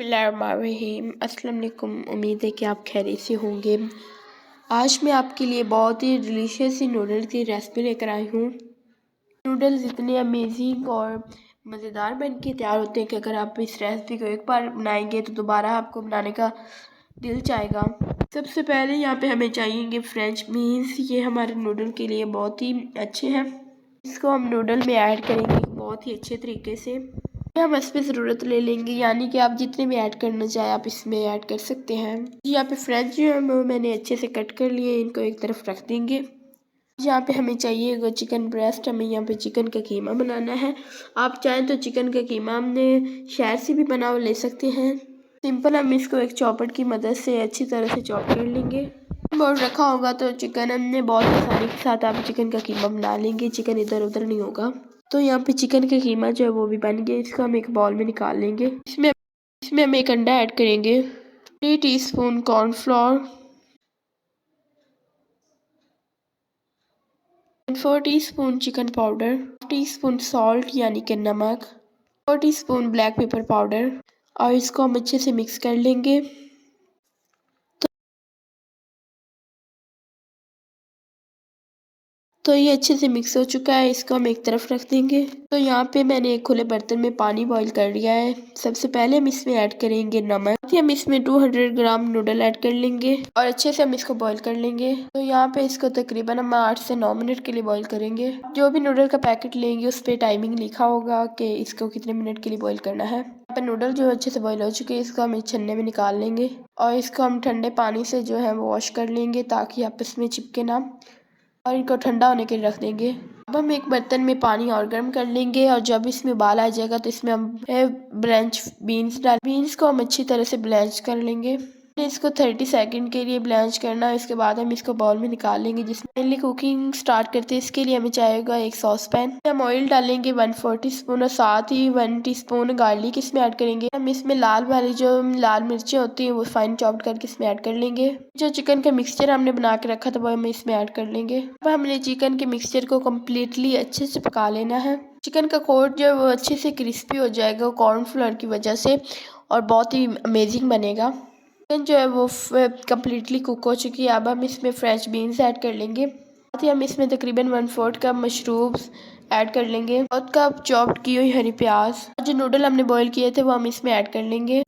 बिस्मिल्लाहिर्रहमानिर्रहीम। अस्सलाम वालेकुम। उम्मीद है कि आप खैरियत से होंगे। आज मैं आपके लिए बहुत ही डिलीशियस सी नूडल की रेसिपी लेकर आई हूँ। नूडल्स इतने अमेजिंग और मज़ेदार बन के तैयार होते हैं कि अगर आप इस रेसिपी को एक बार बनाएंगे तो दोबारा आपको बनाने का दिल चाहेगा। सबसे पहले यहाँ पे हमें चाहिए फ्रेंच बीन्स। ये हमारे नूडल के लिए बहुत ही अच्छे हैं। इसको हम नूडल में ऐड करेंगे बहुत ही अच्छे तरीके से। हम इस पे ज़रूरत ले लेंगे, यानी कि आप जितने भी ऐड करना चाहें आप इसमें ऐड कर सकते हैं। यहाँ पे फ्रेंच जो है वो मैंने अच्छे से कट कर लिए, इनको एक तरफ रख देंगे। यहाँ पे हमें चाहिए चिकन ब्रेस्ट। हमें यहाँ पे चिकन का कीमा बनाना है। आप चाहें तो चिकन का कीमा हमने शहद से भी बना ले सकते हैं। सिंपल हम इसको एक चॉपर की मदद से अच्छी तरह से चॉप कर लेंगे। बोल रखा होगा तो चिकन हमने बहुत आसानी के साथ आप चिकन का कीमा बना लेंगे, चिकन इधर उधर नहीं होगा। तो यहाँ पे चिकन का कीमा जो है वो भी बन गया। इसको हम एक बाउल में निकाल लेंगे। इसमें हम एक अंडा ऐड करेंगे, 3 teaspoon cornflour, 4 teaspoon chicken powder, 1 teaspoon salt यानी कि नमक, 4 टीस्पून ब्लैक पेपर पाउडर, और इसको हम अच्छे से मिक्स कर लेंगे। तो ये अच्छे से मिक्स हो चुका है, इसको हम एक तरफ रख देंगे। तो यहाँ पे मैंने एक खुले बर्तन में पानी बॉईल कर लिया है। सबसे पहले हम इसमें ऐड करेंगे नमक। हम इसमें 200 ग्राम नूडल ऐड कर लेंगे और अच्छे से हम इसको बॉईल कर लेंगे। तो यहाँ पे इसको तकरीबन हम 8 से 9 मिनट के लिए बॉईल करेंगे। जो भी नूडल का पैकेट लेंगे उस पर टाइमिंग लिखा होगा कि इसको कितने मिनट के लिए बॉईल करना है। यहाँ पे नूडल जो अच्छे से बॉईल हो चुके हैं, इसको हम एक छन्ने में निकाल लेंगे और इसको हम ठंडे पानी से जो है वॉश कर लेंगे ताकि आपस में चिपके ना, और इनको ठंडा होने के लिए रख देंगे। अब हम एक बर्तन में पानी और गर्म कर लेंगे और जब इसमें उबाल आ जाएगा तो इसमें हम ब्रेंच बीन्स को हम अच्छी तरह से ब्लेंच कर लेंगे। इसको 30 सेकंड के लिए ब्लेंच करना है। इसके बाद हम इसको बाउल में निकाल लेंगे। जिसमें कुकिंग स्टार्ट करते हैं इसके लिए हमें चाहिएगा एक सॉस पैन। हम ऑयल डालेंगे 1/4 टीस्पून और साथ ही 1 टीस्पून गार्लिक इसमें ऐड करेंगे। हम इसमें लाल वाली जो लाल मिर्चें होती हैं वो फाइन चॉप्ड करके इसमें ऐड कर लेंगे। जो चिकन का मिक्सचर हमने बना के रखा था वो हम इसमें ऐड कर लेंगे। अब हमने चिकन के मिक्सचर को कम्प्लीटली अच्छे से पका लेना है। चिकन का कोट जो है वो अच्छे से क्रिस्पी हो जाएगा कॉर्नफ्लोर की वजह से और बहुत ही अमेजिंग बनेगा। चिकन जो है वो कम्प्लीटली कुक हो चुकी है। अब हम इसमें फ्रेंच बीन्स ऐड कर लेंगे। साथ ही हम इसमें तकरीबन 1/4 कप मशरूम्स ऐड कर लेंगे और कप चॉप्ड की हुई हरी प्याज। जो नूडल हमने बॉईल किए थे वो हम इसमें ऐड कर लेंगे।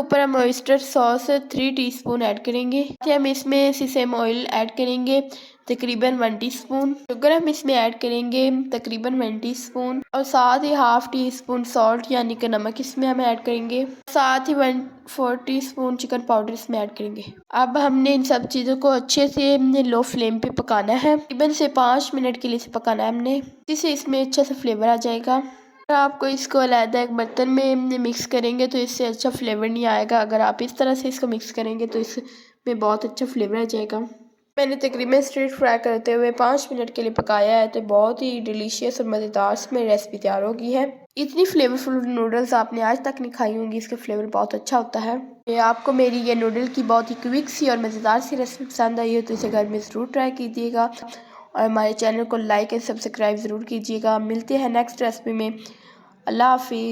ऊपर हम ऑयस्टर सॉस 3 टीस्पून ऐड करेंगे। हम इसमें सीसम ऑयल ऐड करेंगे तकरीबन 1 टीस्पून। शुगर हम इसमें ऐड करेंगे तकरीबन 1 टीस्पून और साथ ही 1/2 टीस्पून सॉल्ट यानी कि नमक इसमें हम ऐड करेंगे। साथ ही 1/4 टीस्पून चिकन पाउडर इसमें ऐड करेंगे। अब हमने इन सब चीज़ों को अच्छे से लो फ्लेम पे पकाना है। तकरीबन से 5 मिनट के लिए पकाना है हमने, जिससे इसमें अच्छा सा फ्लेवर आ जाएगा। आपको इसको अलग एक बर्तन में मिक्स करेंगे तो इससे अच्छा फ्लेवर नहीं आएगा। अगर आप इस तरह से इसको मिक्स करेंगे तो इसमें बहुत अच्छा फ्लेवर आ जाएगा। मैंने तकरीबन स्ट्रीट फ्राई करते हुए 5 मिनट के लिए पकाया है, तो बहुत ही डिलीशियस और मज़ेदार में रेसिपी तैयार हो गई है। इतनी फ्लेवरफुल नूडल्स आपने आज तक नहीं खाई होंगी। इसका फ्लेवर बहुत अच्छा होता है। आपको मेरी ये नूडल की बहुत ही क्विक सी और मज़ेदार सी रेसिपी पसंद आई हो तो इसे घर में ज़रूर ट्राई कीजिएगा और हमारे चैनल को लाइक एंड सब्सक्राइब ज़रूर कीजिएगा। मिलते हैं नेक्स्ट रेसिपी में। अल्लाह हाफिज़।